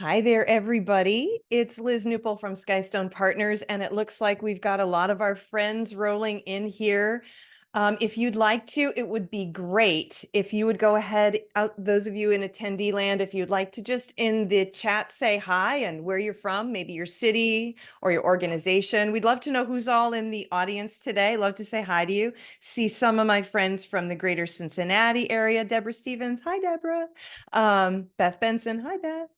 Hi there, everybody. It's Liz Newpel from Skystone Partners, and it looks like we've got a lot of our friends rolling in here. If you'd like to, it would be great if you would go ahead, those of you in attendee land, if you'd like to just in the chat say hi and where you're from, maybe your city or your organization. We'd love to know who's all in the audience today. Love to say hi to you. See some of my friends from the greater Cincinnati area. Deborah Stevens. Hi, Deborah. Beth Benson. Hi, Beth.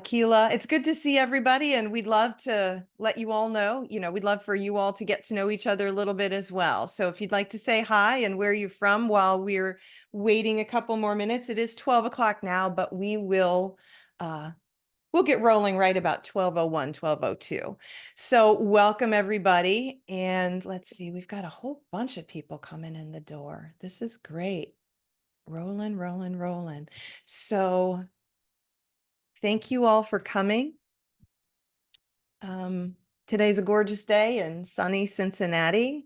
Keela, it's good to see everybody, and we'd love to let you all know, we'd love for you all to get to know each other a little bit as well. So if you'd like to say hi and where you're from while we're waiting a couple more minutes, it is 12 o'clock now, but we'll get rolling right about 12:01, 12:02. So welcome everybody. And let's see, we've got a whole bunch of people coming in the door. This is great. Rolling, rolling, rolling. So thank you all for coming. Today's a gorgeous day in sunny Cincinnati,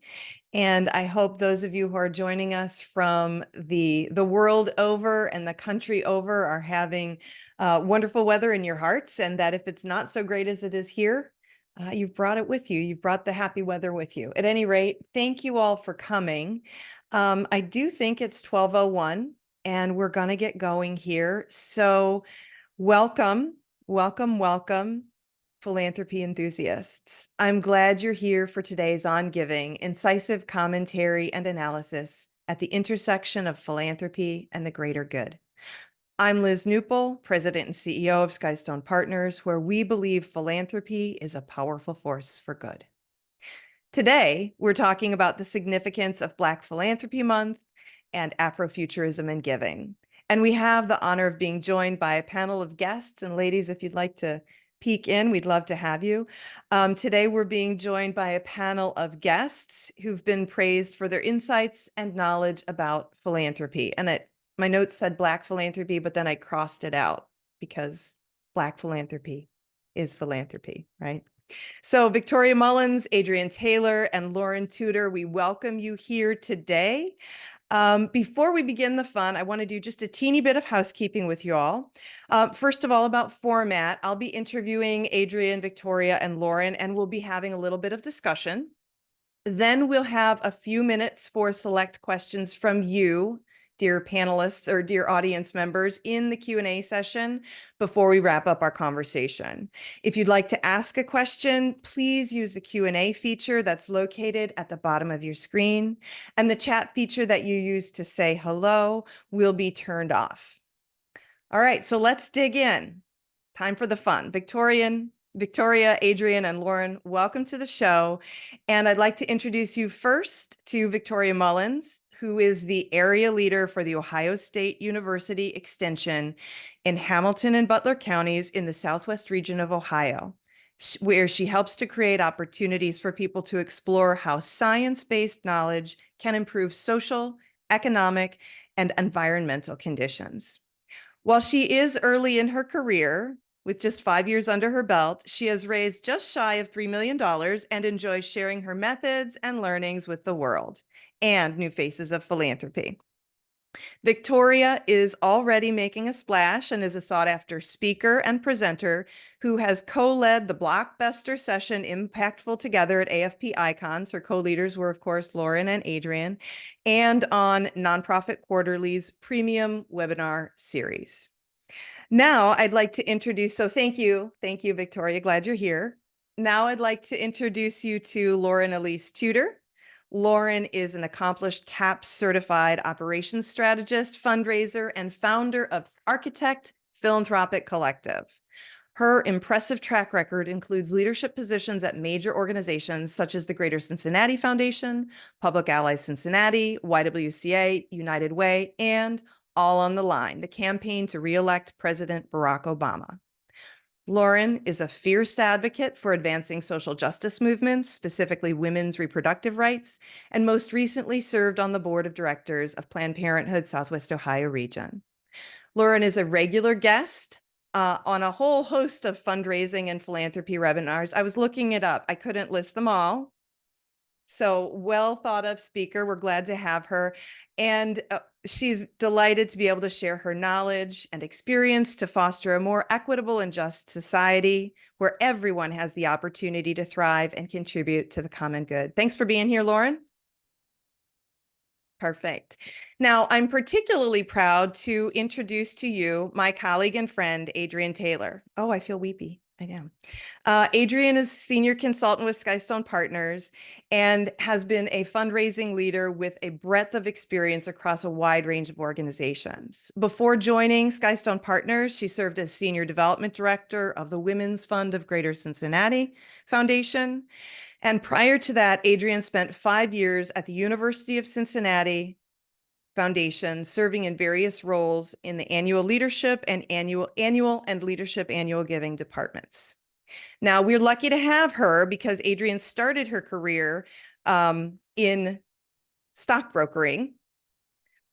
and I hope those of you who are joining us from the world over and the country over are having wonderful weather in your hearts, and that if it's not so great as it is here, you've brought it with you. You've brought the happy weather with you. At any rate, thank you all for coming. I do think it's 12:01, and we're going to get going here. So welcome, welcome, welcome, philanthropy enthusiasts. I'm glad you're here for today's On Giving, incisive commentary and analysis at the intersection of philanthropy and the greater good. I'm Liz Newpel, President and CEO of Skystone Partners, where we believe philanthropy is a powerful force for good. Today, we're talking about the significance of Black Philanthropy Month and Afro-futurism and giving. And we have the honor of being joined by a panel of guests. And ladies, if you'd like to peek in, we'd love to have you. Today, we're being joined by a panel of guests who've been praised for their insights and knowledge about philanthropy. And my notes said Black philanthropy, but then I crossed it out because Black philanthropy is philanthropy, right? So Victoria Mullins, Adrienne Taylor, and Lauren Tudor, we welcome you here today. Before we begin the fun, I want to do just a teeny bit of housekeeping with you all. First of all, about format, I'll be interviewing Adrienne, Victoria, and Lauren, and we'll be having a little bit of discussion. Then we'll have a few minutes for select questions from you, dear panelists or dear audience members, in the Q&A session before we wrap up our conversation. If you'd like to ask a question, please use the Q&A feature that's located at the bottom of your screen, and the chat feature that you use to say hello will be turned off. All right, so let's dig in. Time for the fun. Victoria, Adrienne, and Lauren, welcome to the show. And I'd like to introduce you first to Victoria Mullins, who is the area leader for the Ohio State University Extension in Hamilton and Butler counties in the Southwest region of Ohio, where she helps to create opportunities for people to explore how science-based knowledge can improve social, economic, and environmental conditions. While she is early in her career, with just 5 years under her belt, she has raised just shy of $3 million and enjoys sharing her methods and learnings with the world and new faces of philanthropy. Victoria is already making a splash and is a sought-after speaker and presenter who has co-led the blockbuster session Impactful Together at AFP Icons. Her co-leaders were, of course, Lauren and Adrienne, and on Nonprofit Quarterly's premium webinar series. Now I'd like to introduce, so thank you, Victoria, glad you're here. Now I'd like to introduce you to Lauren Elise Tudor. Lauren is an accomplished CAPS certified operations strategist, fundraiser, and founder of Architect Philanthropic Collective. Her impressive track record includes leadership positions at major organizations such as the Greater Cincinnati Foundation, Public Allies Cincinnati, YWCA, United Way, and All on the Line, the campaign to re-elect President Barack Obama. Lauren is a fierce advocate for advancing social justice movements, specifically women's reproductive rights, and most recently served on the board of directors of Planned Parenthood Southwest Ohio region. Lauren is a regular guest on a whole host of fundraising and philanthropy webinars. I was looking it up. I couldn't list them all. So well thought of speaker. We're glad to have her. And she's delighted to be able to share her knowledge and experience to foster a more equitable and just society where everyone has the opportunity to thrive and contribute to the common good. Thanks for being here, Lauren. Perfect. Now, I'm particularly proud to introduce to you my colleague and friend, Adrienne Taylor. Oh, I feel weepy. I am. Adrienne is senior consultant with Skystone Partners and has been a fundraising leader with a breadth of experience across a wide range of organizations. Before joining Skystone Partners, she served as senior development director of the Women's Fund of Greater Cincinnati Foundation. And prior to that, Adrienne spent 5 years at the University of Cincinnati Foundation, serving in various roles in the annual leadership and annual and leadership annual giving departments. Now, we're lucky to have her because Adrienne started her career in stockbrokering,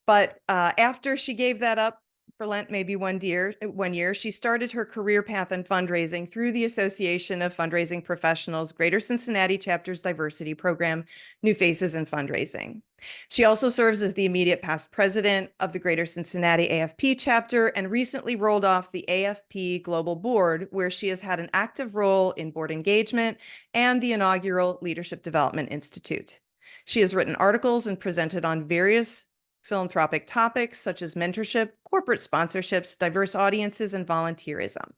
but after she gave that up for Lent, maybe 1 year, she started her career path in fundraising through the Association of Fundraising Professionals, Greater Cincinnati Chapter's Diversity Program, New Faces in Fundraising. She also serves as the immediate past president of the Greater Cincinnati AFP chapter and recently rolled off the AFP Global Board, where she has had an active role in board engagement and the inaugural Leadership Development Institute. She has written articles and presented on various philanthropic topics such as mentorship, corporate sponsorships, diverse audiences, and volunteerism.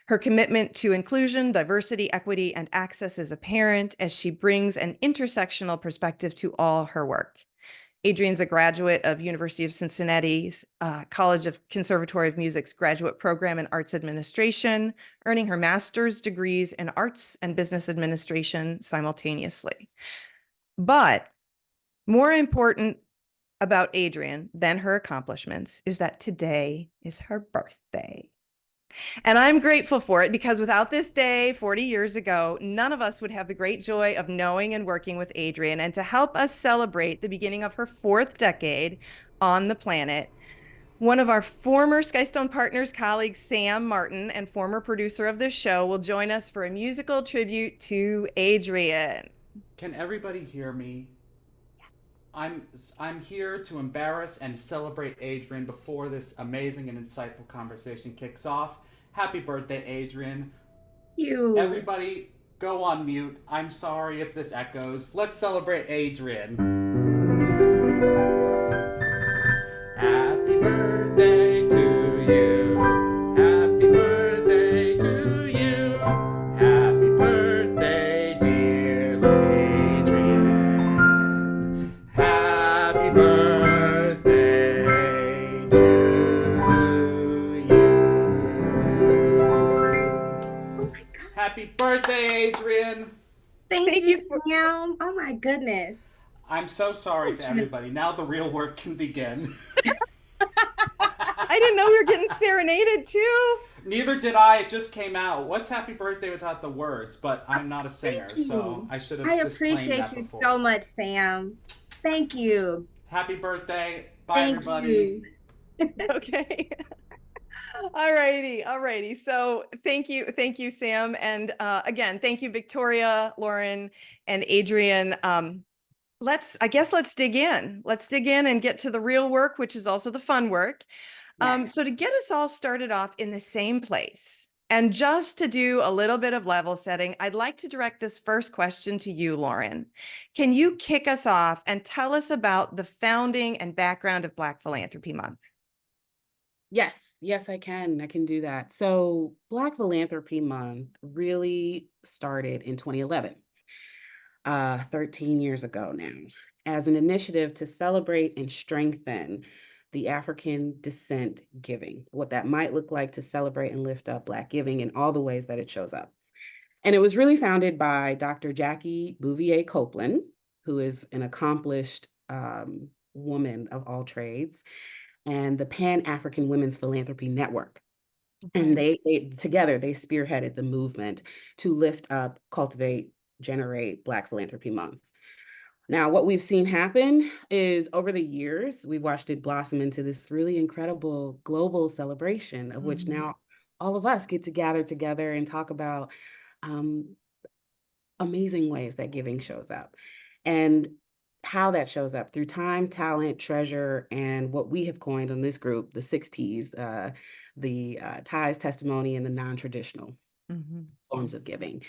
Her commitment to inclusion, diversity, equity, and access is apparent as she brings an intersectional perspective to all her work. Adrienne's a graduate of University of Cincinnati's College of Conservatory of Music's graduate program in arts administration, earning her master's degrees in arts and business administration simultaneously. But more important about Adrienne than her accomplishments is that today is her birthday. And I'm grateful for it because without this day 40 years ago, none of us would have the great joy of knowing and working with Adrienne. And to help us celebrate the beginning of her 4th decade on the planet, one of our former Skystone Partners colleagues, Sam Martin, and former producer of this show, will join us for a musical tribute to Adrienne. Can everybody hear me? Yes. I'm here to embarrass and celebrate Adrienne before this amazing and insightful conversation kicks off. Happy birthday, Adrienne. You. Everybody go on mute. I'm sorry if this echoes. Let's celebrate Adrienne. Happy birthday to you. Happy birthday to you. Happy birthday, dear Adrienne. Happy birthday to you. Oh my God. Happy birthday, Adrienne. Thank you you, for Sam. Oh my goodness. I'm so sorry to everybody. Now the real work can begin. I didn't know we were getting serenaded too. Neither did I. It just came out. What's happy birthday without the words? But I'm not a singer, Thank so you. I should I have disclaimed appreciate that you before. so much, Sam. Thank you. Happy birthday. Bye, Thank everybody. you. Okay. All righty. So thank you, Sam. And again, thank you, Victoria, Lauren, and Adrienne. Let's dig in. Let's dig in and get to the real work, which is also the fun work. Yes. So to get us all started off in the same place, and just to do a little bit of level setting, I'd like to direct this first question to you, Lauren. Can you kick us off and tell us about the founding and background of Black Philanthropy Month? Yes, I can. I can do that. So, Black Philanthropy Month really started in 2011, 13 years ago now, as an initiative to celebrate and strengthen the African descent giving, what that might look like to celebrate and lift up Black giving in all the ways that it shows up. And it was really founded by Dr. Jackie Bouvier Copeland, who is an accomplished woman of all trades, and the Pan African Women's Philanthropy Network. And they together they spearheaded the movement to lift up, cultivate, generate Black Philanthropy Month. Now, what we've seen happen is over the years, we've watched it blossom into this really incredible global celebration of which now all of us get to gather together and talk about um, amazing ways that giving shows up. And how that shows up through time, talent, treasure, and what we have coined on this group, the 6 T's, the ties, testimony, and the non-traditional forms of giving.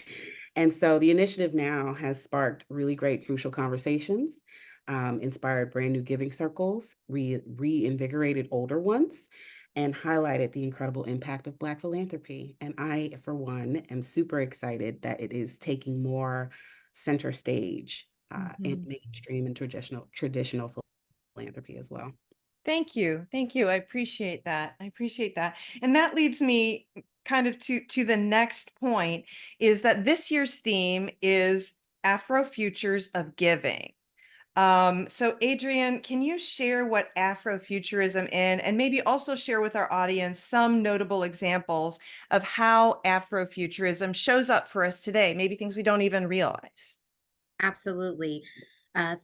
And so the initiative now has sparked really great, crucial conversations, inspired brand new giving circles, reinvigorated older ones, and highlighted the incredible impact of Black philanthropy. And I, for one, am super excited that it is taking more center stage in mainstream and traditional philanthropy as well. Thank you. Thank you. I appreciate that. I appreciate that. And that leads me kind of to the next point, is that this year's theme is Afro-futures of Giving. So Adrienne, can you share what Afrofuturism is, and maybe also share with our audience some notable examples of how Afrofuturism shows up for us today, maybe things we don't even realize? Absolutely.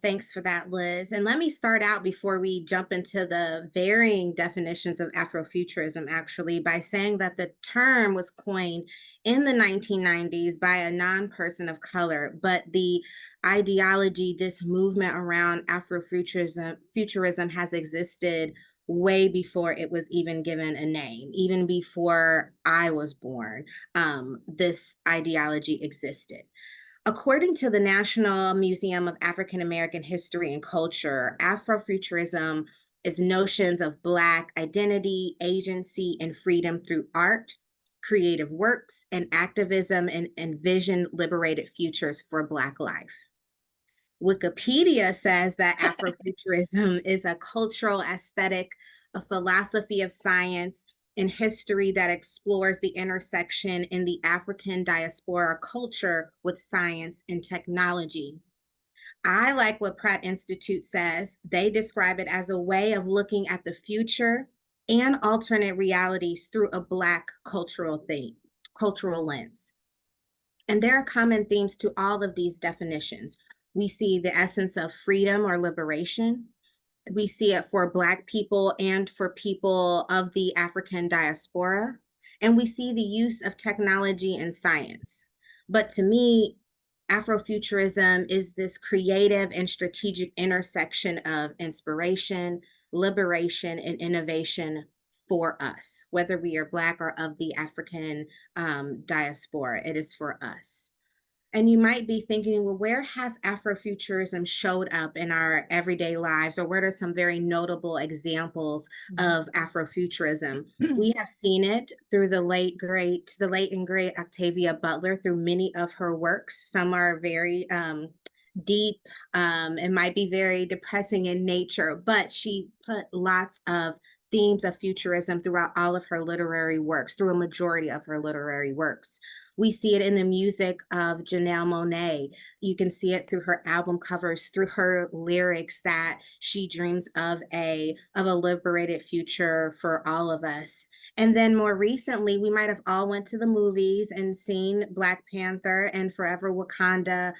Thanks for that, Liz. And let me start out before we jump into the varying definitions of Afrofuturism, actually, by saying that the term was coined in the 1990s by a non-person of color, but the ideology, this movement around Afrofuturism has existed way before it was even given a name. Even before I was born, this ideology existed. According to the National Museum of African American History and Culture, Afrofuturism is notions of Black identity, agency, and freedom through art, creative works, and activism, and envision liberated futures for Black life. Wikipedia says that Afrofuturism is a cultural aesthetic, a philosophy of science and history that explores the intersection in the African diaspora culture with science and technology. I like what Pratt Institute says. They describe it as a way of looking at the future and alternate realities through a Black cultural lens. And there are common themes to all of these definitions. We see the essence of freedom or liberation. We see it for Black people and for people of the African diaspora. And we see the use of technology and science. But to me, Afrofuturism is this creative and strategic intersection of inspiration, liberation, and innovation for us, whether we are Black or of the African diaspora. It is for us. And you might be thinking, well, where has Afrofuturism showed up in our everyday lives, or what are some very notable examples of Afrofuturism? We have seen it through the late and great Octavia Butler, through many of her works. Some are very deep, it might be very depressing in nature, but she put lots of themes of futurism throughout all of her literary works, through a majority of her literary works. We see it in the music of Janelle Monáe. You can see it through her album covers, through her lyrics, that she dreams of a liberated future for all of us. And then more recently, we might have all went to the movies and seen Black Panther and Forever Wakanda.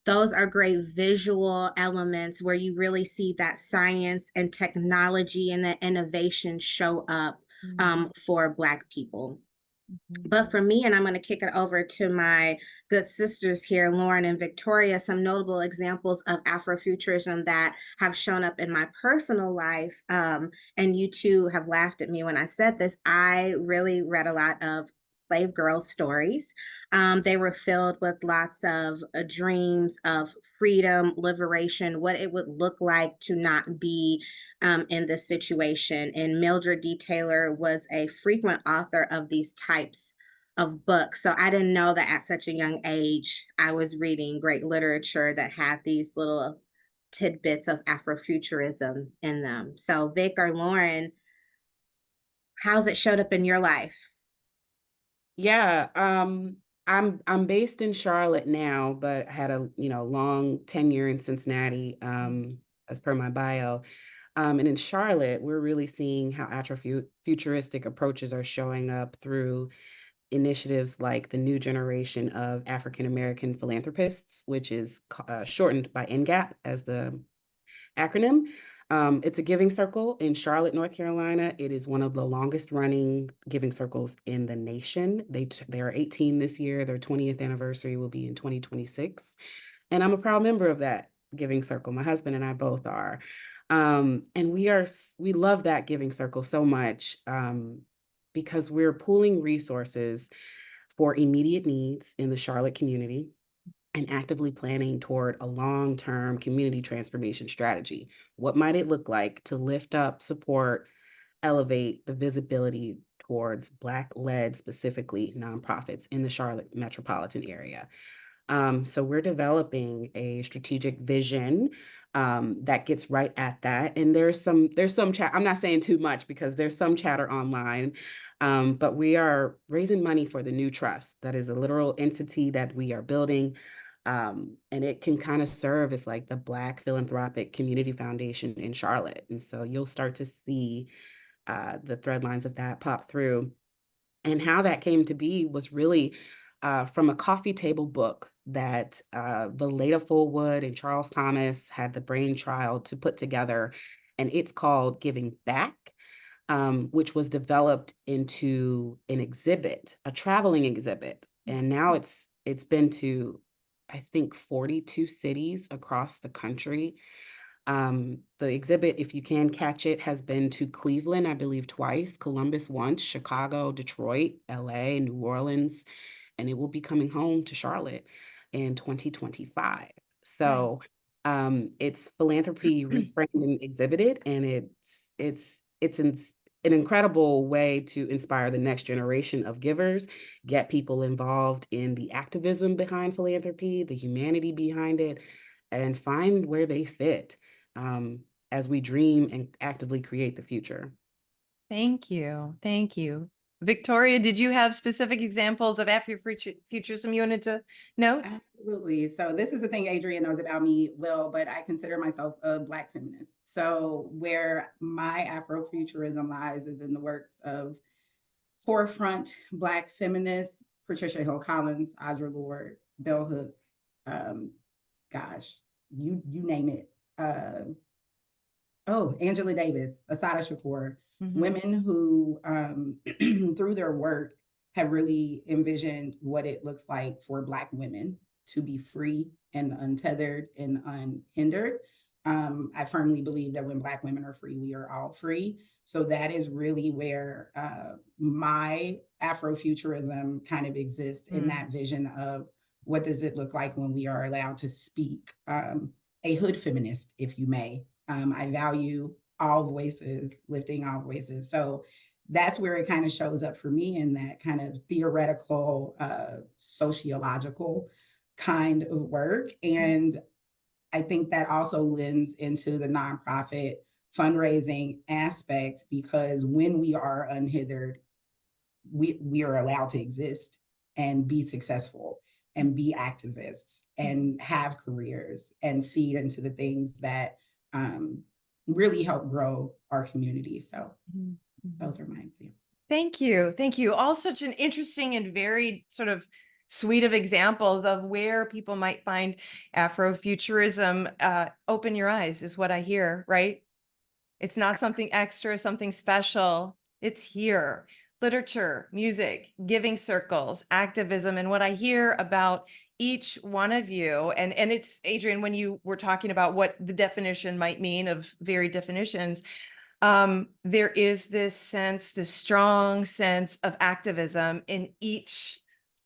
Those are great visual elements where you really see that science and technology and that innovation show up for Black people. But for me, and I'm going to kick it over to my good sisters here, Lauren and Victoria, some notable examples of Afrofuturism that have shown up in my personal life. And you two have laughed at me when I said this. I really read a lot of slave girl stories. They were filled with lots of dreams of freedom, liberation, what it would look like to not be in this situation. And Mildred D. Taylor was a frequent author of these types of books. So I didn't know that at such a young age, I was reading great literature that had these little tidbits of Afrofuturism in them. So Vic or Lauren, how's it showed up in your life? Yeah, I'm based in Charlotte now, but had a long tenure in Cincinnati, as per my bio. And in Charlotte, we're really seeing how Afrofuturistic approaches are showing up through initiatives like the new generation of African American philanthropists, which is shortened by NGAP as the acronym. It's a giving circle in Charlotte, North Carolina. It is one of the longest running giving circles in the nation. They are 18 this year. Their 20th anniversary will be in 2026. And I'm a proud member of that. giving circle. My husband and I both are. And we love that giving circle so much, because we're pooling resources for immediate needs in the Charlotte community and actively planning toward a long-term community transformation strategy. What might it look like to lift up, support, elevate the visibility towards Black-led, specifically nonprofits in the Charlotte metropolitan area? So we're developing a strategic vision that gets right at that. And there's some chat. I'm not saying too much because there's some chatter online, but we are raising money for the new trust. That is a literal entity that we are building. And it can kind of serve as like the Black Philanthropic Community Foundation in Charlotte. And so you'll start to see the thread lines of that pop through. And how that came to be was really from a coffee table book that Valeda Fullwood and Charles Thomas had the brainchild to put together. And it's called Giving Back, which was developed into an exhibit, a traveling exhibit. And now it's been to, I think, 42 cities across the country. The exhibit, if you can catch it, has been to Cleveland, I believe, twice, Columbus once, Chicago, Detroit, LA, New Orleans, and it will be coming home to Charlotte in 2025. So it's philanthropy reframed and exhibited, and it's an incredible way to inspire the next generation of givers, get people involved in the activism behind philanthropy, the humanity behind it, and find where they fit as we dream and actively create the future. Thank you. Thank you. Victoria, did you have specific examples of Afro-futurism you wanted to note? Absolutely. So this is the thing Adrienne knows about me well, but I consider myself a Black feminist. So where my Afrofuturism lies is in the works of forefront Black feminists, Patricia Hill Collins, Audre Lorde, Bell Hooks, gosh, you name it. Angela Davis, Asada Shakur, women who, through their work, have really envisioned what it looks like for Black women to be free and untethered and unhindered. I firmly believe that when Black women are free, we are all free. So that is really where my Afrofuturism kind of exists, in that vision of what does it look like when we are allowed to speak. A hood feminist, if you may. I value all voices, lifting all voices. So that's where it kind of shows up for me, in that kind of theoretical, sociological kind of work. And I think that also lends into the nonprofit fundraising aspect, because when we are unhindered, we are allowed to exist and be successful and be activists and have careers and feed into the things that really help grow our community. So those are my examples. Thank you. Thank you. All such an interesting and varied sort of suite of examples of where people might find Afrofuturism. Open your eyes is what I hear, right? It's not something extra, something special. It's here. Literature, music, giving circles, activism. And what I hear about each one of you, and it's, Adrienne, when you were talking about what the definition might mean of varied definitions, there is this sense, this strong sense of activism in each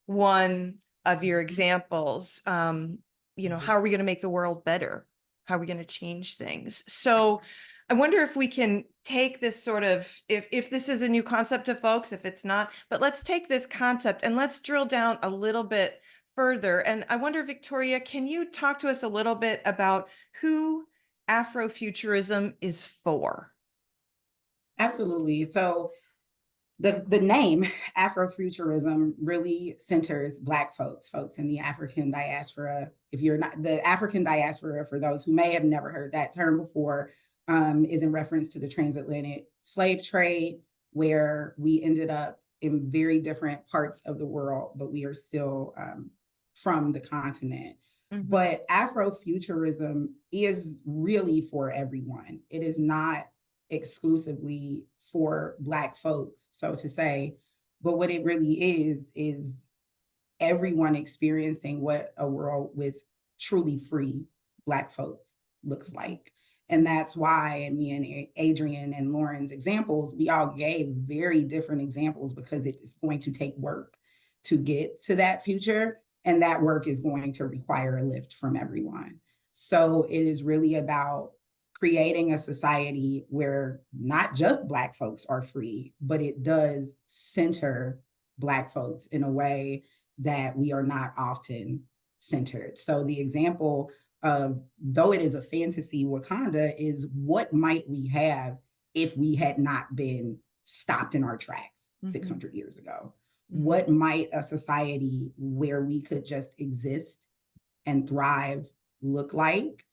one of your examples. You know, how are we going to make the world better? How are we going to change things? So I wonder if we can take this sort of, if this is a new concept to folks, if it's not, but let's take this concept and let's drill down a little bit further. And I wonder, Victoria, can you talk to us a little bit about who Afrofuturism is for? Absolutely. So the name Afrofuturism really centers Black folks in the African diaspora. If you're not, the African diaspora, for those who may have never heard that term before, is in reference to the transatlantic slave trade, where we ended up in very different parts of the world, but we are still from the continent. But Afrofuturism is really for everyone. It is not exclusively for Black folks, so to say, but what it really is everyone experiencing what a world with truly free Black folks looks like. And that's why, and me and Adrienne and Lauren's examples, we all gave very different examples because it's going to take work to get to that future. And that work is going to require a lift from everyone. So it is really about creating a society where not just Black folks are free, but it does center Black folks in a way that we are not often centered. So the example of, though it is a fantasy Wakanda, is what might we have if we had not been stopped in our tracks 600 years ago? What might a society where we could just exist and thrive look like?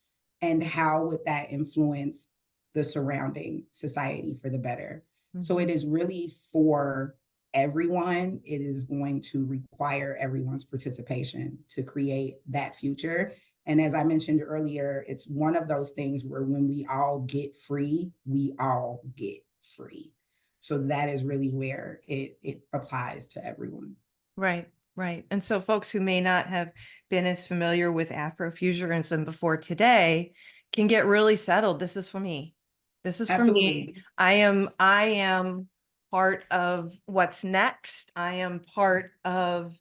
And how would that influence the surrounding society for the better? So it is really for everyone. It is going to require everyone's participation to create that future. And as I mentioned earlier, it's one of those things where when we all get free, we all get free. So that is really where it applies to everyone. Right, right. And so folks who may not have been as familiar with Afrofuturism before today can get really settled. This is for me. This is for me. I am part of what's next. I am part of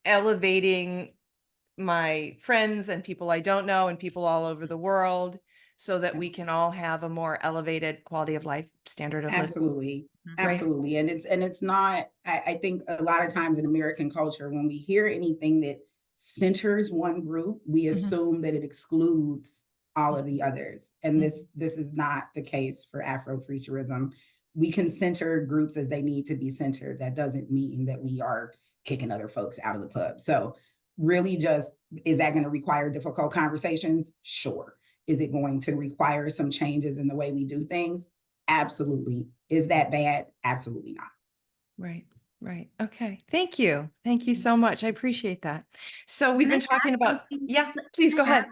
elevating my friends and people I don't know and people all over the world so that we can all have a more elevated quality of life standard of living. Absolutely. Right. Absolutely. And it's not, I think a lot of times in American culture, when we hear anything that centers one group, we assume that it excludes all of the others. And this is not the case for Afrofuturism. We can center groups as they need to be centered. That doesn't mean that we are kicking other folks out of the club. So really just, is that going to require difficult conversations? Sure. Is it going to require some changes in the way we do things? Absolutely. Is that bad? Absolutely not. Right, right. Okay. Thank you. Thank you so much. I appreciate that. So we've been talking about, yeah, please go ahead.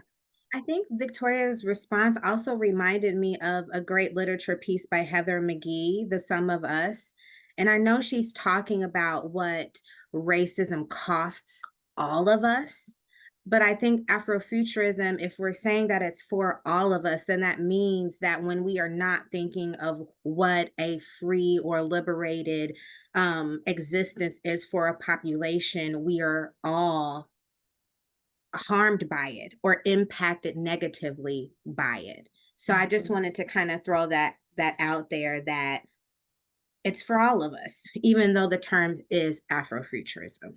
I think Victoria's response also reminded me of a great literature piece by Heather McGee, The Sum of Us. And I know she's talking about what racism costs all of us. But I think Afrofuturism, if we're saying that it's for all of us, then that means that when we are not thinking of what a free or liberated existence is for a population, we are all harmed by it or impacted negatively by it. So I just wanted to kind of throw that out there, that it's for all of us, even though the term is Afrofuturism.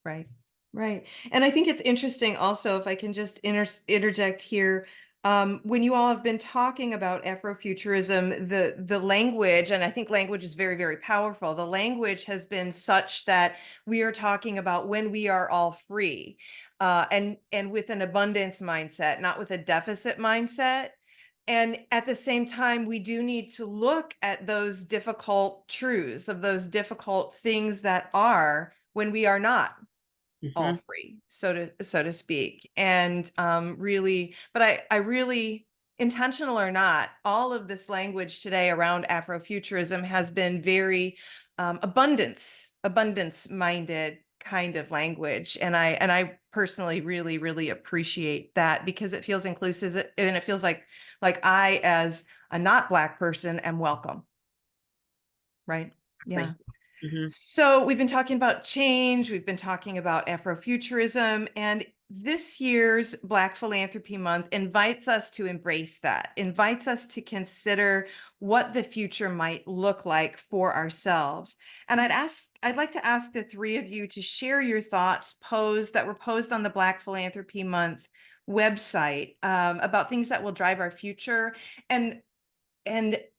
Right, right. And I think it's interesting also, if I can just interject here, when you all have been talking about Afrofuturism, the language, and I think language is very, very powerful. The language has been such that we are talking about when we are all free, and with an abundance mindset, not with a deficit mindset. And at the same time, we do need to look at those difficult truths of those difficult things that are when we are not all free, so to speak. And really, but I really, intentional or not, all of this language today around Afrofuturism has been very abundance minded kind of language. And I personally really, really appreciate that, because it feels inclusive and it feels like I, as a not Black person, am welcome. Right? Yeah. So we've been talking about change, we've been talking about Afrofuturism, and this year's Black Philanthropy Month invites us to embrace that, invites us to consider what the future might look like for ourselves. And I'd like to ask the three of you to share your thoughts that were posed on the Black Philanthropy Month website about things that will drive our future. And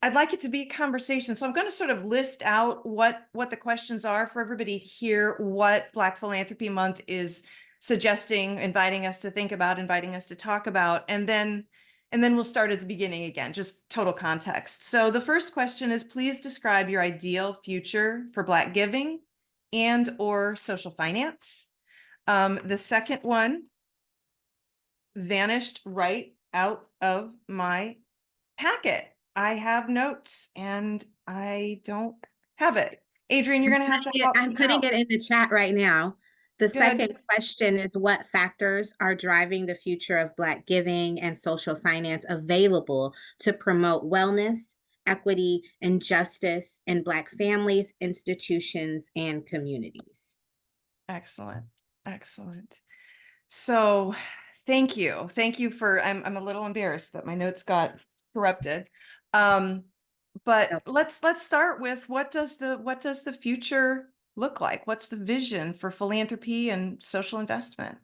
I'd like it to be a conversation. So I'm going to sort of list out what the questions are for everybody to hear what Black Philanthropy Month is suggesting, inviting us to think about, inviting us to talk about, and then we'll start at the beginning again, just total context. So the first question is, please describe your ideal future for Black giving and or social finance. The second one vanished right out of my packet. I have notes and I don't have it. Adrienne, you're going to have to help me I'm putting out. it in the chat right now. The Good. second question is, what factors are driving the future of Black giving and social finance available to promote wellness, equity, and justice in Black families, institutions, and communities? Excellent. Excellent. So thank you. Thank you for, I'm a little embarrassed that my notes got corrupted. But let's start with what does the future look like? What's the vision for philanthropy and social investment?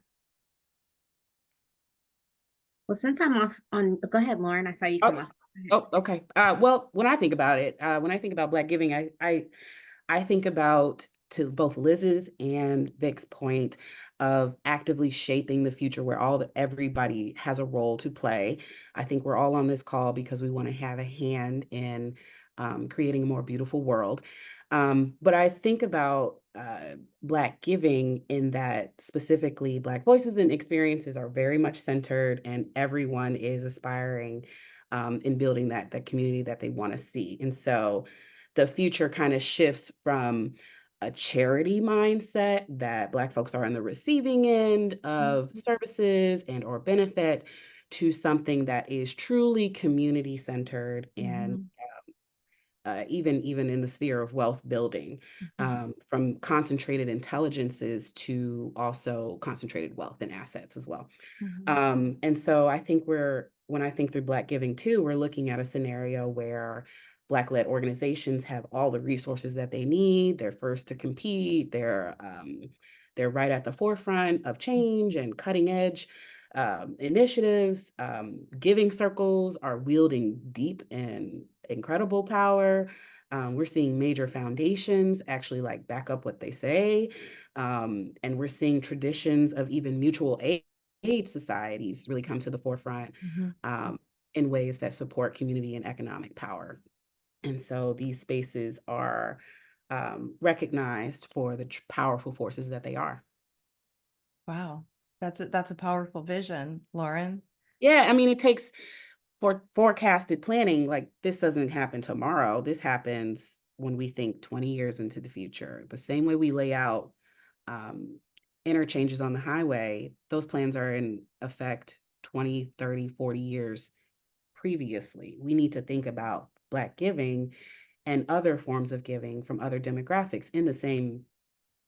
Well, since I'm off on, go ahead, Lauren. I saw you come off. Oh, okay. Well, when I think about it, when I think about Black giving, I think about, to both Liz's and Vic's point, of actively shaping the future where everybody has a role to play. I think we're all on this call because we want to have a hand in creating a more beautiful world. But I think about Black giving in that specifically Black voices and experiences are very much centered, and everyone is aspiring in building that community that they want to see. And so the future kind of shifts from a charity mindset that Black folks are on the receiving end of services and or benefit, to something that is truly community centered and even in the sphere of wealth building, from concentrated intelligences to also concentrated wealth and assets as well. And so I think when I think through Black giving too, we're looking at a scenario where Black-led organizations have all the resources that they need. They're first to compete. They're right at the forefront of change and cutting edge initiatives. Giving circles are wielding deep and incredible power. We're seeing major foundations actually like back up what they say. And we're seeing traditions of even mutual aid societies really come to the forefront in ways that support community and economic power. And so these spaces are recognized for the powerful forces that they are. Wow. That's a powerful vision, Lauren. Yeah, I mean, it takes forecasted planning. Like, this doesn't happen tomorrow. This happens when we think 20 years into the future. The same way we lay out interchanges on the highway, those plans are in effect 20, 30, 40 years previously. We need to think about Black giving and other forms of giving from other demographics in the same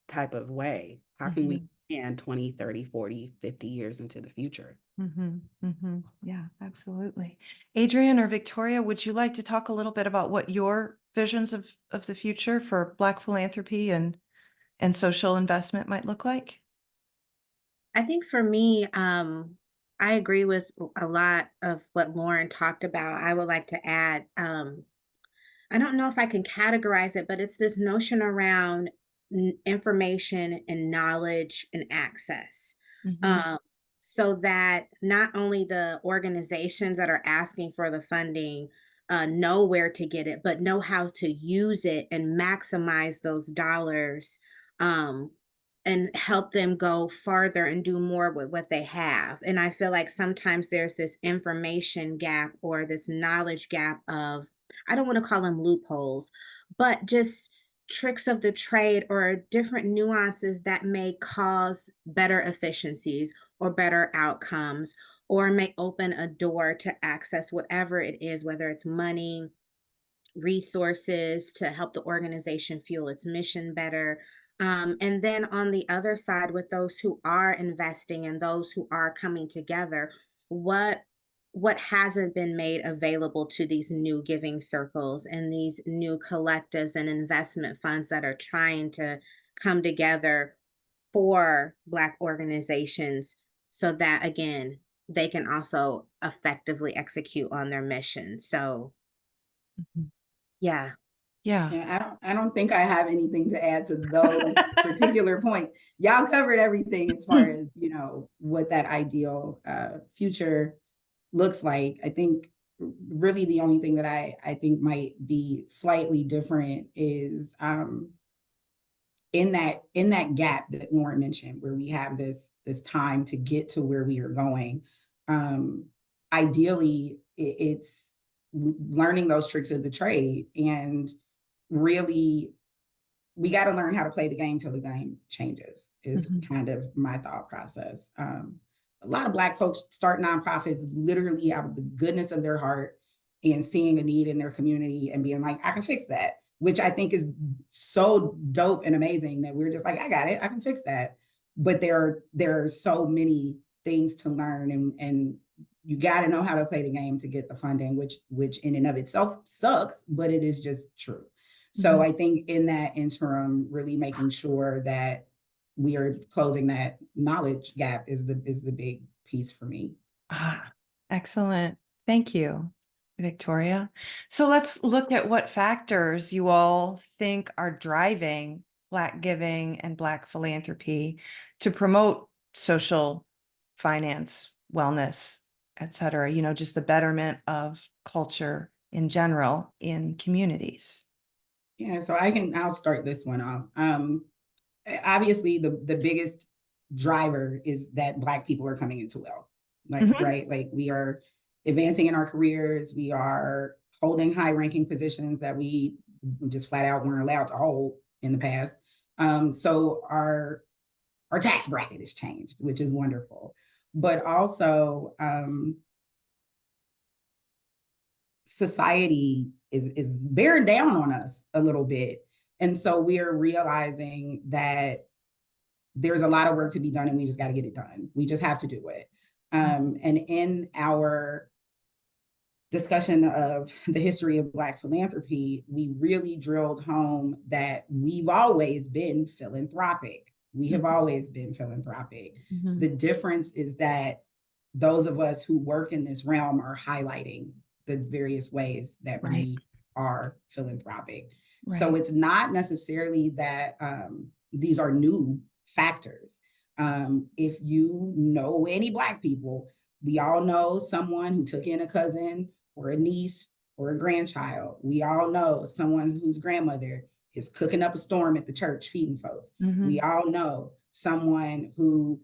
type of way. How can we plan 20, 30, 40, 50 years into the future? Yeah, absolutely. Adrienne or Victoria, would you like to talk a little bit about what your visions of the future for Black philanthropy and social investment might look like? I think for me, I agree with a lot of what Lauren talked about. I would like to add, I don't know if I can categorize it, but it's this notion around information and knowledge and access. So that not only the organizations that are asking for the funding know where to get it, but know how to use it and maximize those dollars, and help them go farther and do more with what they have. And I feel like sometimes there's this information gap or this knowledge gap of, I don't want to call them loopholes, but just tricks of the trade or different nuances that may cause better efficiencies or better outcomes, or may open a door to access whatever it is, whether it's money, resources to help the organization fuel its mission better. And then on the other side, with those who are investing and those who are coming together, what hasn't been made available to these new giving circles and these new collectives and investment funds that are trying to come together for Black organizations, so that again they can also effectively execute on their mission. So yeah. Yeah. I don't think I have anything to add to those particular points. Y'all covered everything as far as, what that ideal future looks like. I think really the only thing that I think might be slightly different is in that gap that Lauren mentioned, where we have this time to get to where we are going. Ideally, it's learning those tricks of the trade and really we got to learn how to play the game till the game changes is Mhm. kind of my thought process. A lot of Black folks start nonprofits literally out of the goodness of their heart and seeing a need in their community and being like, I can fix that, which I think is so dope and amazing that we're just like, I got it, I can fix that. But there are so many things to learn, and you got to know how to play the game to get the funding, which in and of itself sucks, but it is just true. So I think in that interim, really making sure that we are closing that knowledge gap is the big piece for me. Ah, excellent. Thank you, Victoria. So let's look at what factors you all think are driving Black giving and Black philanthropy to promote social finance, wellness, et cetera, just the betterment of culture in general in communities. Yeah, so I'll start this one off. Obviously the biggest driver is that Black people are coming into wealth, right? Like we are advancing in our careers, we are holding high ranking positions that we just flat out weren't allowed to hold in the past. So our tax bracket has changed, which is wonderful. But also society is bearing down on us a little bit. And so we are realizing that there's a lot of work to be done and we just got to get it done. We just have to do it. And in our discussion of the history of Black philanthropy, we really drilled home that we've always been philanthropic. We have always been philanthropic. The difference is that those of us who work in this realm are highlighting the various ways that we are philanthropic. So it's not necessarily that these are new factors. If you know any Black people, we all know someone who took in a cousin or a niece or a grandchild. We all know someone whose grandmother is cooking up a storm at the church feeding folks. We all know someone who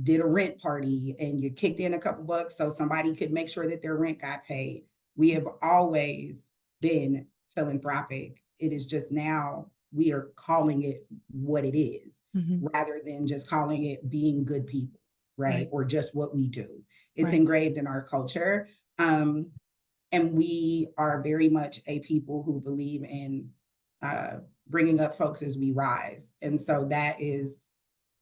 did a rent party and you kicked in a couple bucks so somebody could make sure that their rent got paid. We have always been philanthropic. It is just now we are calling it what it is, rather than just calling it being good people, right? Or just what we do. It's engraved in our culture. And we are very much a people who believe in bringing up folks as we rise. And so that is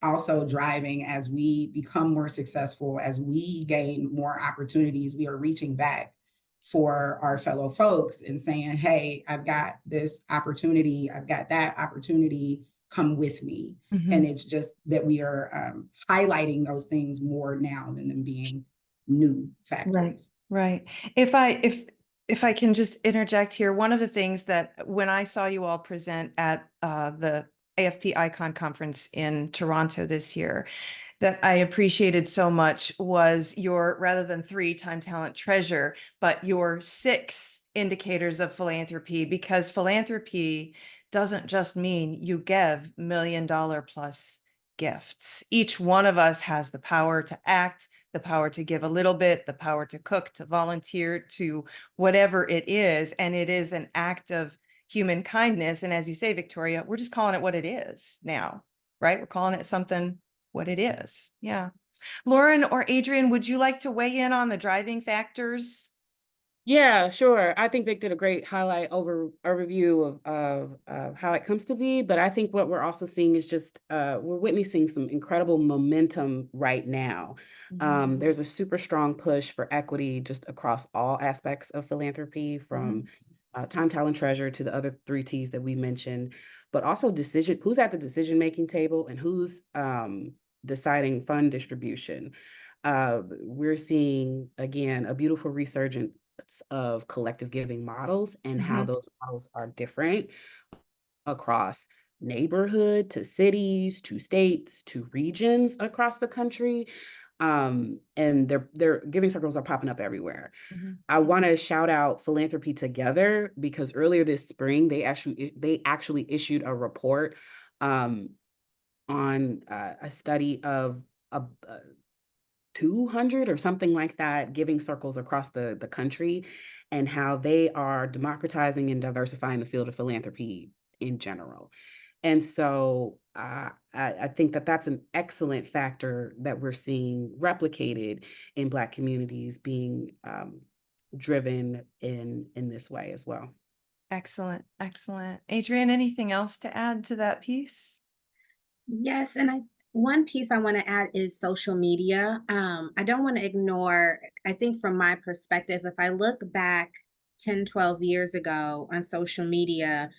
also driving as we become more successful, as we gain more opportunities, we are reaching back for our fellow folks and saying, hey, I've got this opportunity, I've got that opportunity, come with me. And it's just that we are highlighting those things more now than them being new factors. Right. If I can just interject here, one of the things that when I saw you all present at the AFP Icon Conference in Toronto this year, that I appreciated so much was your, rather than 3 time, talent, treasure, but your 6 indicators of philanthropy, because philanthropy doesn't just mean you give $1 million plus gifts. Each one of us has the power to act, the power to give a little bit, the power to cook, to volunteer, to whatever it is. And it is an act of human kindness. And as you say, Victoria, we're just calling it what it is now, right? We're calling it something what it is. Yeah. Lauren or Adrienne, would you like to weigh in on the driving factors? Yeah, sure. I think Vic did a great highlight overview of how it comes to be. But I think what we're also seeing is just we're witnessing some incredible momentum right now. There's a super strong push for equity just across all aspects of philanthropy, from time, talent, treasure to the other 3 T's that we mentioned, but also who's at the decision-making table and who's deciding fund distribution. We're seeing, again, a beautiful resurgence of collective giving models and how those models are different across neighborhood to cities to states to regions across the country. And their giving circles are popping up everywhere. I want to shout out Philanthropy Together, because earlier this spring they actually issued a report on a study of 200 or something like that giving circles across the country, and how they are democratizing and diversifying the field of philanthropy in general. And so I think that that's an excellent factor that we're seeing replicated in Black communities being driven in this way as well. Excellent, excellent. Adrienne, anything else to add to that piece? Yes, and one piece I want to add is social media. I don't want to ignore, I think from my perspective, if I look back 10, 12 years ago on social media,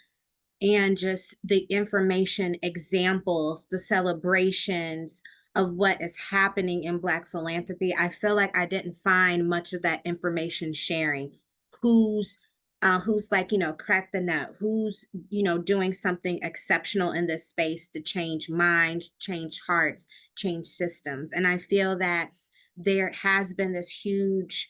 and just the information, examples, the celebrations of what is happening in Black philanthropy, I feel like I didn't find much of that information sharing. Who's like, crack the nut, who's, doing something exceptional in this space to change minds, change hearts, change systems. And I feel that there has been this huge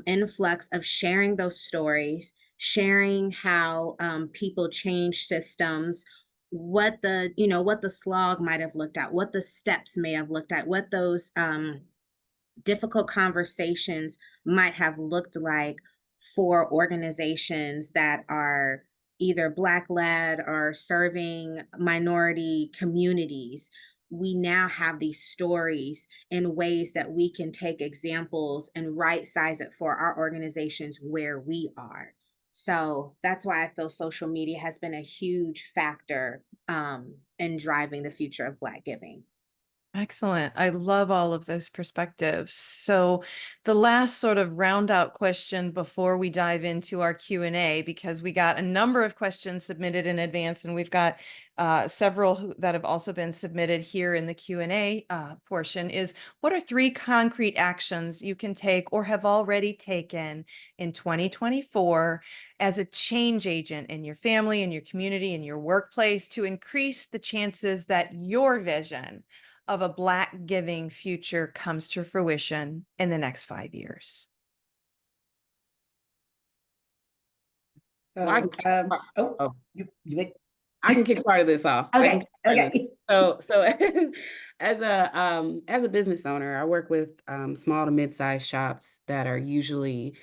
influx of sharing those stories, sharing how people change systems, what the slog might have looked at, what the steps may have looked at, what those difficult conversations might have looked like for organizations that are either Black led or serving minority communities. We now have these stories in ways that we can take examples and right size it for our organizations where we are. So that's why I feel social media has been a huge factor in driving the future of Black giving. Excellent. I love all of those perspectives. So the last sort of round out question before we dive into our Q&A, because we got a number of questions submitted in advance, and we've got several that have also been submitted here in the Q&A portion, is what are 3 concrete actions you can take or have already taken in 2024 as a change agent in your family, in your community, in your workplace to increase the chances that your vision of a Black giving future comes to fruition in the next 5 years? So, Well, I can kick oh, I can kick part of this off. Okay, okay. So as a business owner, I work with small to mid-sized shops that are usually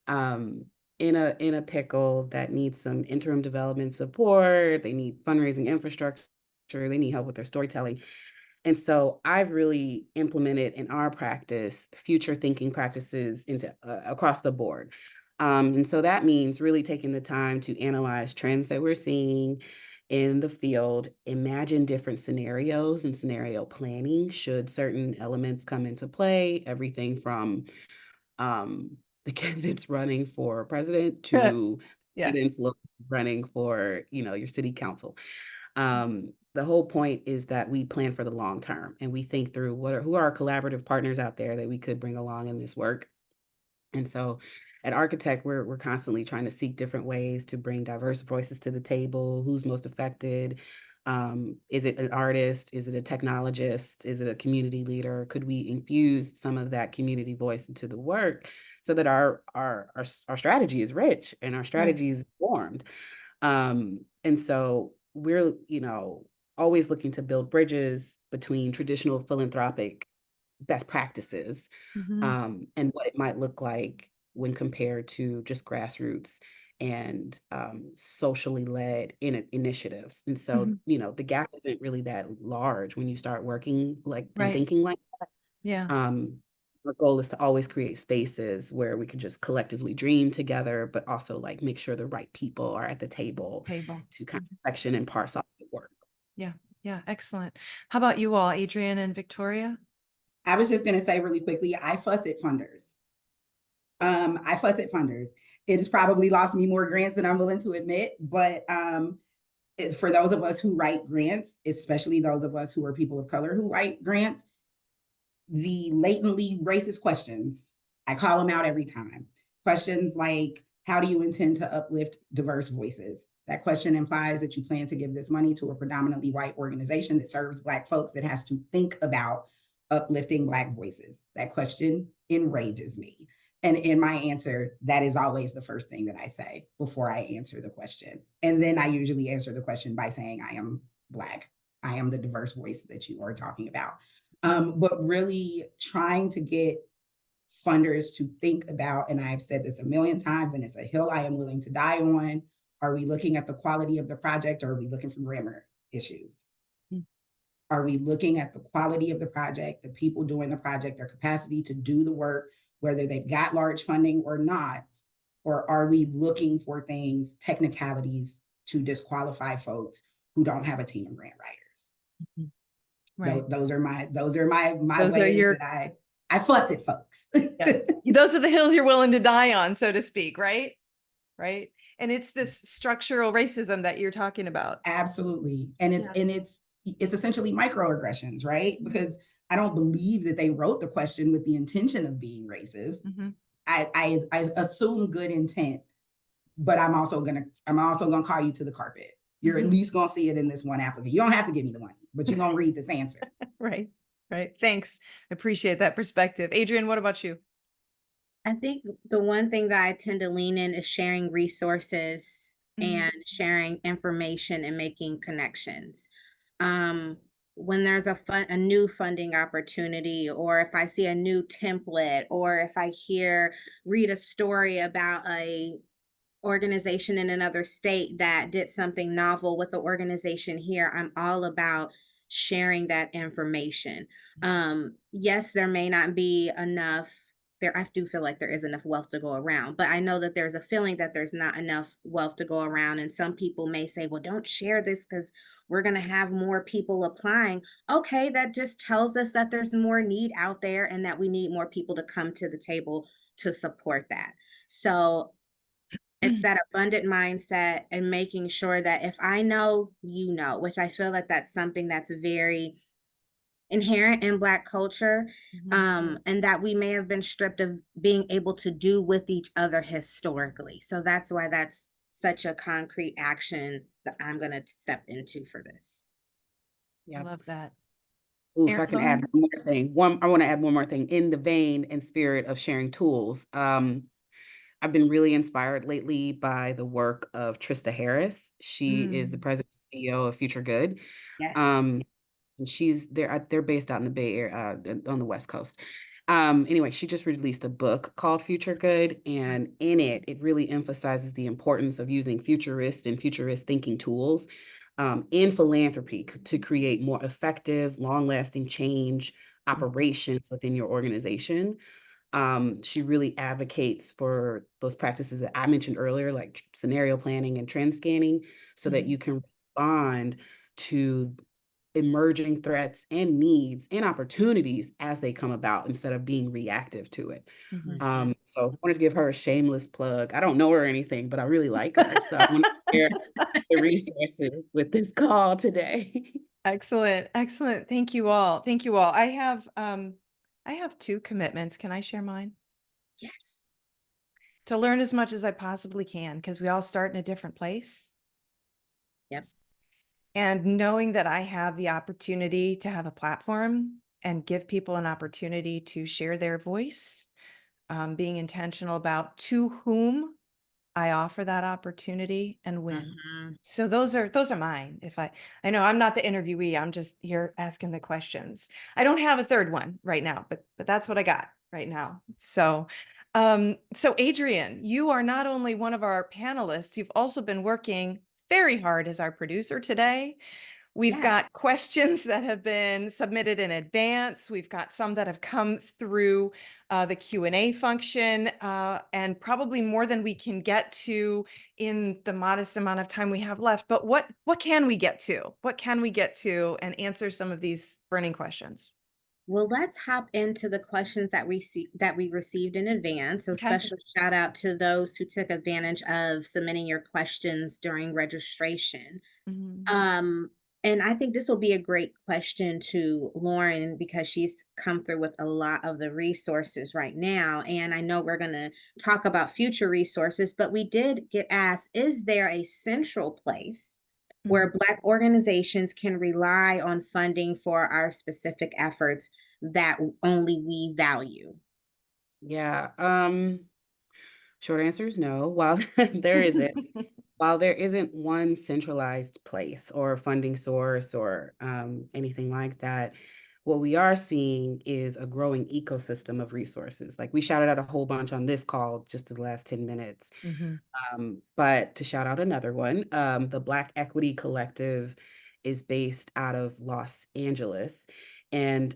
in a pickle, that needs some interim development support. They need fundraising infrastructure. They need help with their storytelling. And so I've really implemented in our practice future thinking practices into across the board. And so that means really taking the time to analyze trends that we're seeing in the field, imagine different scenarios and scenario planning should certain elements come into play, everything from the candidates running for president to Yeah. candidates running for, your city council. The whole point is that we plan for the long term and we think through who are our collaborative partners out there that we could bring along in this work. And so at Architect, we're constantly trying to seek different ways to bring diverse voices to the table. Who's most affected? Is it an artist? Is it a technologist? Is it a community leader? Could we infuse some of that community voice into the work so that our strategy is rich and our strategy is informed? And so we're, always looking to build bridges between traditional philanthropic best practices and what it might look like when compared to just grassroots and socially led initiatives. And so, the gap isn't really that large when you start working like and Right. thinking like that. Yeah. Our goal is to always create spaces where we can just collectively dream together, but also like make sure the right people are at the table to kind of section and parse off the work. Yeah. Yeah. Excellent. How about you all, Adrienne and Victoria? I was just going to say really quickly, I fuss at funders. I fuss at funders. It has probably lost me more grants than I'm willing to admit, but for those of us who write grants, especially those of us who are people of color who write grants, the latently racist questions, I call them out every time. Questions like, how do you intend to uplift diverse voices? That question implies that you plan to give this money to a predominantly white organization that serves Black folks that has to think about uplifting Black voices. That question enrages me. And in my answer, that is always the first thing that I say before I answer the question. And then I usually answer the question by saying, I am Black. I am the diverse voice that you are talking about. But really trying to get funders to think about, and I've said this a million times, and it's a hill I am willing to die on, are we looking at the quality of the project or are we looking for grammar? issues? Mm. Are we looking at the quality of the project, the people doing the project, their capacity to do the work, whether they've got large funding or not? Or are we looking for things, technicalities to disqualify folks who don't have a team of grant writers? Right. Those are my Those are ways your- that I fuss at folks. Yeah. Those are the hills you're willing to die on, so to speak, right? Right. And it's this structural racism that you're talking about. Absolutely. And Yeah. it's essentially microaggressions, right? Because I don't believe that they wrote the question with the intention of being racist. Mhm. I assume good intent, but I'm also gonna call you to the carpet. You're at least gonna see it in this one applicant. You don't have to give me the money, but you're gonna read this answer. Right. Right. Thanks. I appreciate that perspective. Adrienne, what about you? I think the one thing that I tend to lean in is sharing resources and sharing information and making connections. When there's a new funding opportunity, or if I see a new template, or if I read a story about a organization in another state that did something novel with the organization here, I'm all about sharing that information. Yes, there may not be enough there. I do feel like there is enough wealth to go around, but I know that there's a feeling that there's not enough wealth to go around. And some people may say, well, don't share this because we're going to have more people applying. Okay, that just tells us that there's more need out there and that we need more people to come to the table to support that. So it's that abundant mindset and making sure that if I know, you know, which I feel like that's something that's very inherent in Black culture, and that we may have been stripped of being able to do with each other historically. So that's why that's such a concrete action that I'm going to step into for this. I love that. Ooh, if I can add one more thing. I want to add one more thing in the vein and spirit of sharing tools. I've been really inspired lately by the work of Trista Harris. She is the president and CEO of Future Good. Yes. And they're based out in the Bay Area, on the West Coast. Anyway, she just released a book called Future Good, and in it really emphasizes the importance of using futurist and futurist thinking tools in philanthropy to create more effective, long-lasting change operations within your organization. She really advocates for those practices that I mentioned earlier, like scenario planning and trend scanning, so that you can respond to emerging threats and needs and opportunities as they come about instead of being reactive to it. So I wanted to give her a shameless plug. I don't know her or anything, but I really like her. So I want to share the resources with this call today. Excellent. Excellent. Thank you all. Thank you all. I have 2 commitments. Can I share mine? Yes. To learn as much as I possibly can, because we all start in a different place. Yep. And knowing that I have the opportunity to have a platform and give people an opportunity to share their voice, being intentional about to whom I offer that opportunity and when. So those are mine. I know I'm not the interviewee, I'm just here asking the questions. I don't have a third one right now, but that's what I got right now. So Adrienne, you are not only one of our panelists, you've also been working very hard as our producer today. We've got questions that have been submitted in advance. We've got some that have come through the Q&A function, and probably more than we can get to in the modest amount of time we have left. But what can we get to? What can we get to and answer some of these burning questions? Well, let's hop into the questions that we received in advance. So special shout out to those who took advantage of submitting your questions during registration. And I think this will be a great question to Lauren because she's come through with a lot of the resources right now. And I know we're going to talk about future resources, but we did get asked, is there a central place where Black organizations can rely on funding for our specific efforts that only we value? Yeah. Short answer is no. While there isn't one centralized place or funding source or anything like that, what we are seeing is a growing ecosystem of resources. Like we shouted out a whole bunch on this call just in the last 10 minutes. But to shout out another one, the Black Equity Collective is based out of Los Angeles. And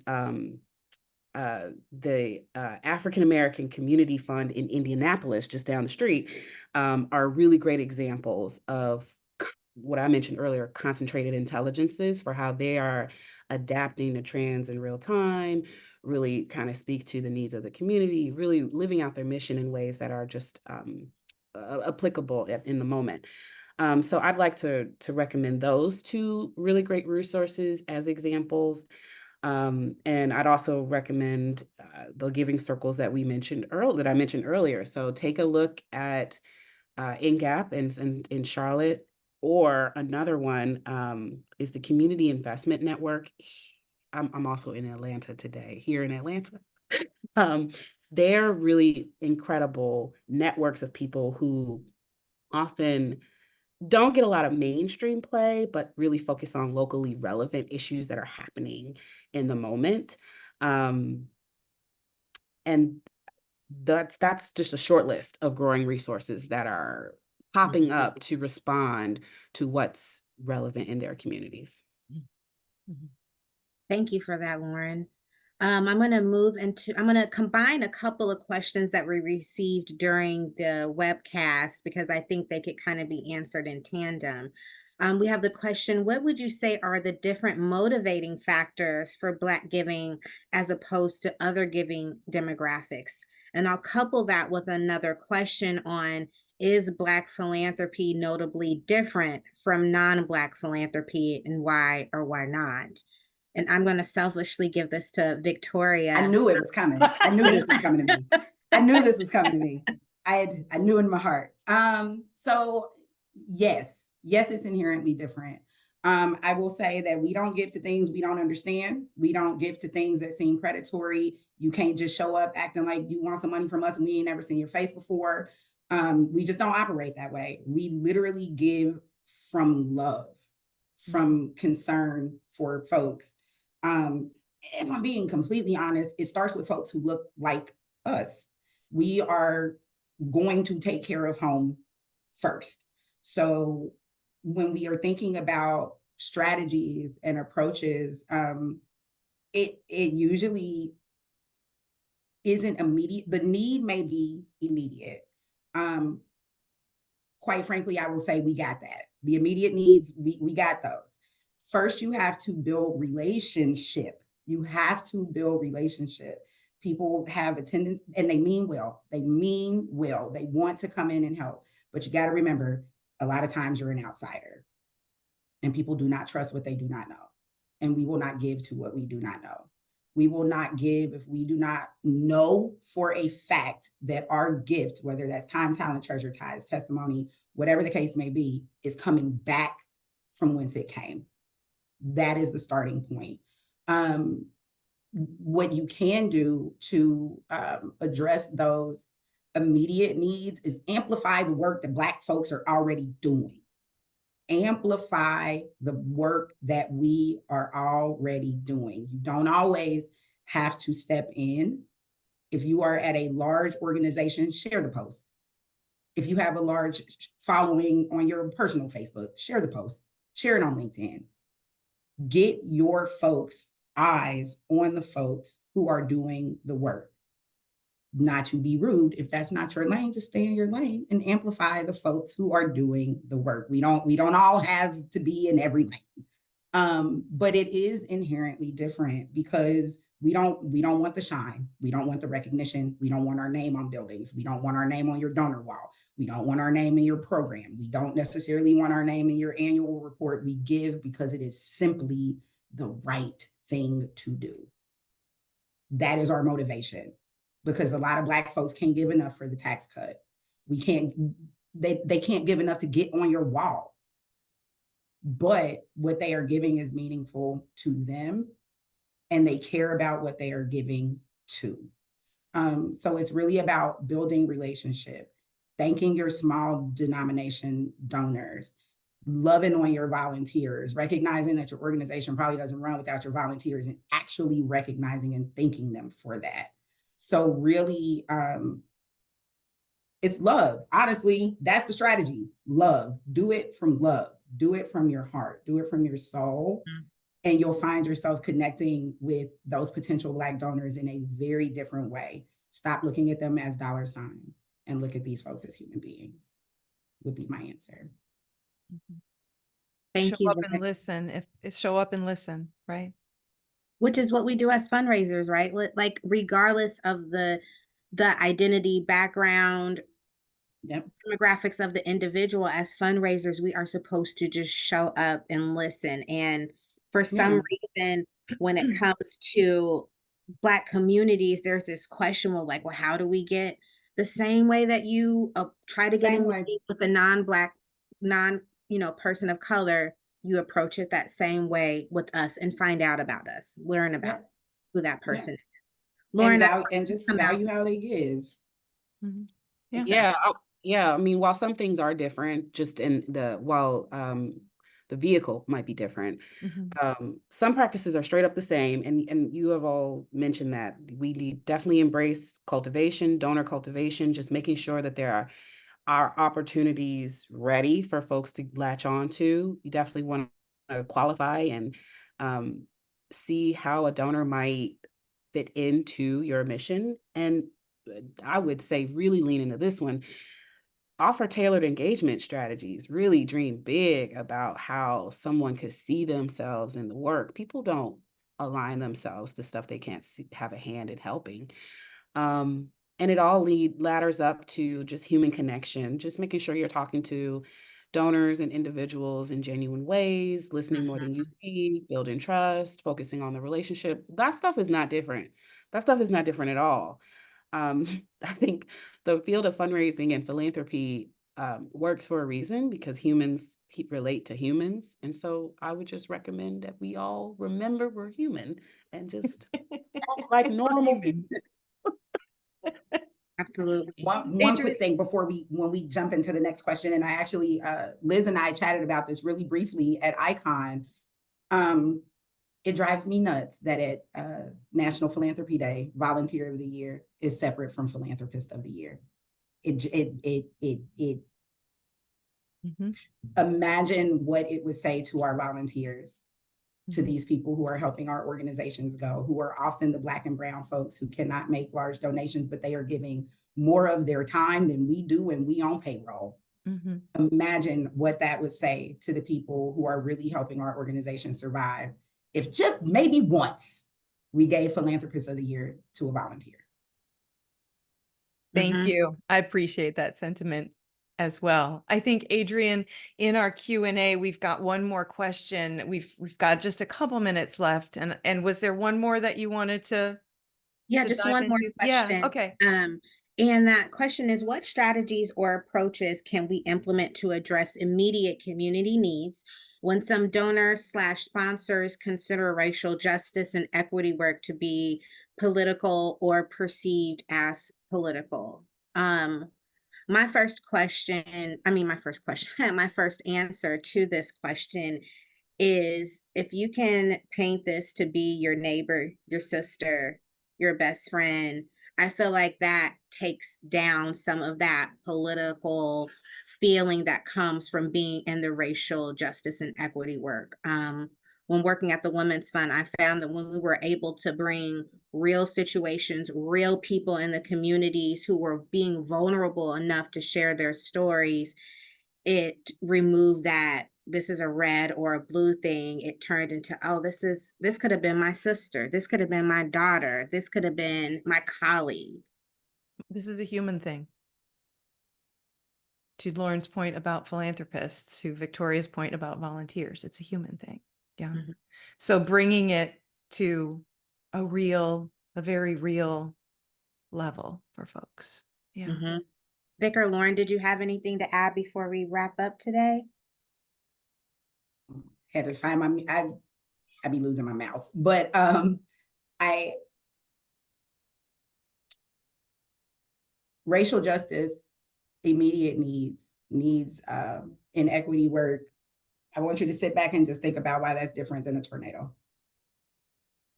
the African American Community Fund in Indianapolis, just down the street, are really great examples of what I mentioned earlier, concentrated intelligences, for how they are adapting to trends in real time, really kind of speak to the needs of the community, really living out their mission in ways that are just applicable in the moment. So I'd like to recommend those two really great resources as examples. And I'd also recommend the giving circles that I mentioned earlier. So take a look at INGAP in Charlotte, or another one is the Community Investment Network. I'm also in Atlanta today, here in Atlanta. They're really incredible networks of people who often don't get a lot of mainstream play, but really focus on locally relevant issues that are happening in the moment. And that's just a short list of growing resources that are popping up to respond to what's relevant in their communities. Thank you for that, Lauren. I'm going to combine a couple of questions that we received during the webcast, because I think they could kind of be answered in tandem. We have the question, what would you say are the different motivating factors for Black giving as opposed to other giving demographics? And I'll couple that with another question on, is Black philanthropy notably different from non-Black philanthropy, and why or why not? And I'm going to selfishly give this to Victoria. I knew it was coming. I knew this was coming to me. I knew this was coming to me. I knew in my heart. So yes, it's inherently different. I will say that we don't give to things we don't understand. We don't give to things that seem predatory. You can't just show up acting like you want some money from us and we ain't never seen your face before. We just don't operate that way. We literally give from love, from concern for folks. If I'm being completely honest, it starts with folks who look like us. We are going to take care of home first. So when we are thinking about strategies and approaches, it usually isn't immediate. The need may be immediate. Quite frankly, I will say we got that. The immediate needs, we got those. First, you have to build relationship. You have to build relationship. People have attendance and they mean well. They mean well. They want to come in and help. But you got to remember, a lot of times you're an outsider and people do not trust what they do not know. And we will not give to what we do not know. We will not give if we do not know for a fact that our gift, whether that's time, talent, treasure, ties, testimony, whatever the case may be, is coming back from whence it came. That is the starting point. What you can do to address those immediate needs is amplify the work that Black folks are already doing. Amplify the work that we are already doing. You don't always have to step in. If you are at a large organization, share the post. If you have a large following on your personal Facebook, share the post, share it on LinkedIn. Get your folks' eyes on the folks who are doing the work. Not to be rude, if that's not your lane, just stay in your lane and amplify the folks who are doing the work. We don't all have to be in every lane. But it is inherently different because we don't want the shine. We don't want the recognition. We don't want our name on buildings. We don't want our name on your donor wall. We don't want our name in your program. We don't necessarily want our name in your annual report. We give because it is simply the right thing to do. That is our motivation, because a lot of Black folks can't give enough for the tax cut. They can't give enough to get on your wall. But what they are giving is meaningful to them, and they care about what they are giving to. So it's really about building relationship, thanking your small denomination donors, loving on your volunteers, recognizing that your organization probably doesn't run without your volunteers, and actually recognizing and thanking them for that. So really It's love. Honestly, that's the strategy. Love. Do it from love. Do it from your heart. Do it from your soul. Mm. And you'll find yourself connecting with those potential Black donors in a very different way. Stop looking at them as dollar signs and look at these folks as human beings, would be my answer. Thank Show you. up and listen. Show up and listen, right? Which is what we do as fundraisers, right? Like regardless of the identity, background, Yep. demographics of the individual, as fundraisers, we are supposed to just show up and listen. And for some reason, when it comes to Black communities, there's this question of like, well, how do we get the same way that you try to get in with a non-Black, person of color, you approach it that same way with us and find out about us, learn about who that person is. Lauren, and just value how they give. Mm-hmm. Yeah. I mean, while some things are different, just in the vehicle might be different. Some practices are straight up the same, and you have all mentioned that we need definitely embrace cultivation, donor cultivation, just making sure that there are opportunities ready for folks to latch on to. You definitely want to qualify and see how a donor might fit into your mission. And I would say really lean into this one. Offer tailored engagement strategies. Really dream big about how someone could see themselves in the work. People don't align themselves to stuff they can't have a hand in helping. And it all ladders up to just human connection, just making sure you're talking to donors and individuals in genuine ways, listening more than you speak, building trust, focusing on the relationship. That stuff is not different. That stuff is not different at all. I think the field of fundraising and philanthropy works for a reason, because humans relate to humans. And so I would just recommend that we all remember we're human and just act like normal people. Absolutely. One quick thing before when we jump into the next question, and I actually, Liz and I chatted about this really briefly at Icon. It drives me nuts that at National Philanthropy Day, Volunteer of the Year is separate from Philanthropist of the Year. Imagine what it would say to our volunteers, to these people who are helping our organizations go, who are often the Black and brown folks who cannot make large donations, but they are giving more of their time than we do, and we on payroll. Imagine what that would say to the people who are really helping our organization survive if just maybe once we gave Philanthropist of the Year to a volunteer. Thank you. I appreciate that sentiment as well. I think, Adrienne, in our Q&A, we've got one more question. We've got just a couple minutes left. And was there one more that you wanted to just one more question. Yeah, okay. And that question is, what strategies or approaches can we implement to address immediate community needs when some donors/sponsors consider racial justice and equity work to be political or perceived as political? My first answer to this question is, if you can paint this to be your neighbor, your sister, your best friend, I feel like that takes down some of that political feeling that comes from being in the racial justice and equity work. When working at the Women's Fund, I found that when we were able to bring real situations, real people in the communities who were being vulnerable enough to share their stories, it removed that this is a red or a blue thing. It turned into, oh, this could have been my sister. This could have been my daughter. This could have been my colleague. This is a human thing. To Lauren's point about philanthropists, to Victoria's point about volunteers, it's a human thing. Yeah. So bringing it to a very real level for folks. Yeah. Vic or Lauren, did you have anything to add before we wrap up today? Had to find I'd be losing my mouse, but racial justice, immediate needs, inequity work. I want you to sit back and just think about why that's different than a tornado.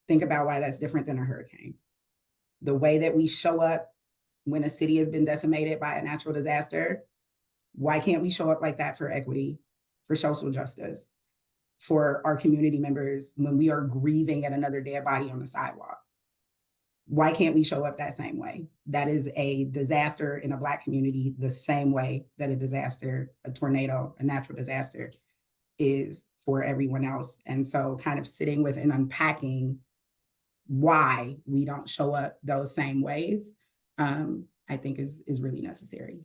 Think about why that's different than a hurricane. The way that we show up when a city has been decimated by a natural disaster, why can't we show up like that for equity, for social justice, for our community members when we are grieving at another dead body on the sidewalk? Why can't we show up that same way? That is a disaster in a Black community the same way that a disaster, a tornado, a natural disaster is for everyone else. And so kind of sitting with and unpacking why we don't show up those same ways, I think is really necessary.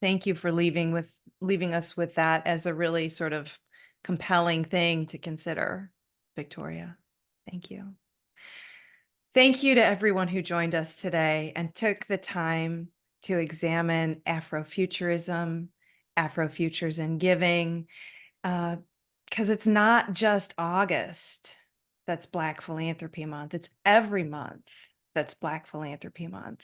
Thank you for leaving us with that as a really sort of compelling thing to consider, Victoria. Thank you. Thank you to everyone who joined us today and took the time to examine Afrofuturism, Afro-futures in Giving, because it's not just August that's Black Philanthropy Month. It's every month that's Black Philanthropy Month.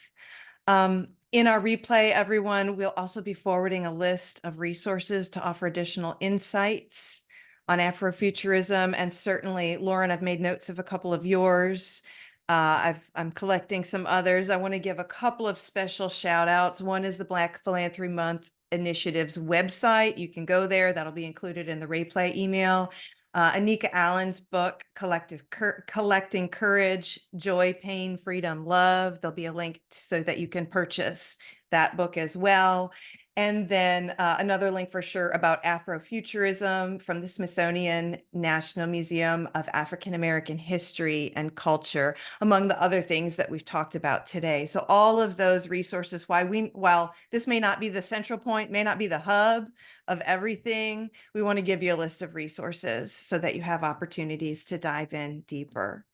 In our replay, everyone, we'll also be forwarding a list of resources to offer additional insights on Afrofuturism. And certainly, Lauren, I've made notes of a couple of yours. I'm collecting some others. I want to give a couple of special shout outs. One is the Black Philanthropy Month Initiative's website. You can go there. That'll be included in the replay email. Anika Allen's book, Collecting Courage, Joy, Pain, Freedom, Love. There'll be a link so that you can purchase that book as well. And then another link for sure about Afrofuturism from the Smithsonian National Museum of African American History and Culture, among the other things that we've talked about today. So all of those resources, while this may not be the central point, may not be the hub of everything, we want to give you a list of resources so that you have opportunities to dive in deeper.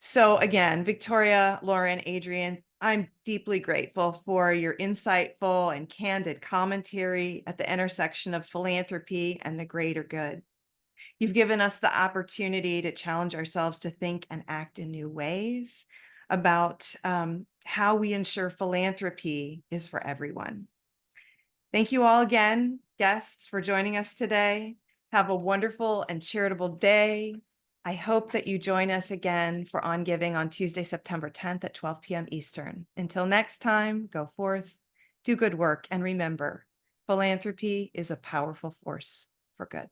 So again, Victoria, Lauren, Adrienne, I'm deeply grateful for your insightful and candid commentary at the intersection of philanthropy and the greater good. You've given us the opportunity to challenge ourselves to think and act in new ways about how we ensure philanthropy is for everyone. Thank you all again, guests, for joining us today. Have a wonderful and charitable day. I hope that you join us again for On Giving on Tuesday, September 10th at 12 p.m. Eastern. Until next time, go forth, do good work, and remember, philanthropy is a powerful force for good.